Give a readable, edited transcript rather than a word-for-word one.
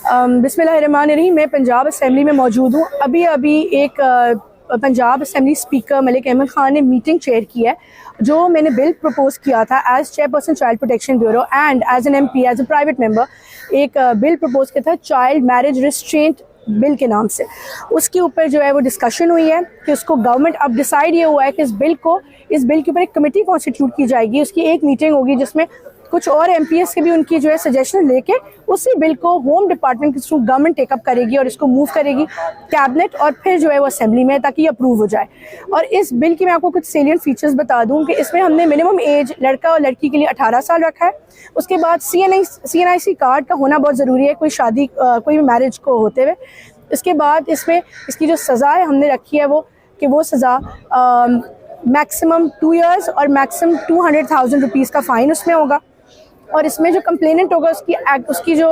बिस्मिल्लाहिर्रहमानिर्रहीम। मैं पंजाब असम्बली में मौजूद हूँ। अभी एक पंजाब असम्बली स्पीकर मलिक अहमद ख़ान ने मीटिंग चेयर की है, जो मैंने बिल प्रपोज़ किया था as chairperson child protection bureau and as an MP as a private member. एक बिल प्रपोज़ किया था चाइल्ड मैरिज रिस्ट्रेंट बिल के नाम से। उसके ऊपर जो है वो डिस्कशन हुई है कि उसको गवर्नमेंट अब डिसाइड ये हुआ है कि इस बिल के ऊपर एक कमेटी कॉन्स्टिट्यूट की जाएगी। उसकी एक मीटिंग होगी जिसमें कुछ और MPs के भी उनकी जो है सजेशन लेके उसी बिल को होम डिपार्टमेंट के थ्रू गवर्नमेंट टेकअप करेगी और इसको मूव करेगी कैबिनेट और फिर जो है वो असेंबली में, ताकि ये अप्रूव हो जाए। और इस बिल की मैं आपको कुछ सेलियंट फीचर्स बता दूं कि इसमें हमने मिनिमम एज लड़का और लड़की के लिए 18 साल रखा है। उसके बाद CNIC कार्ड का होना बहुत ज़रूरी है कोई शादी कोई भी मैरिज को होते हुए। इसके बाद इसमें इसकी जो सज़ा है हमने रखी है वो सज़ा मैक्सिमम 2 years और मैक्सिमम 200,000 रुपीज़ का फ़ाइन उसमें होगा। और इसमें जो कंप्लेनेंट होगा उसकी जो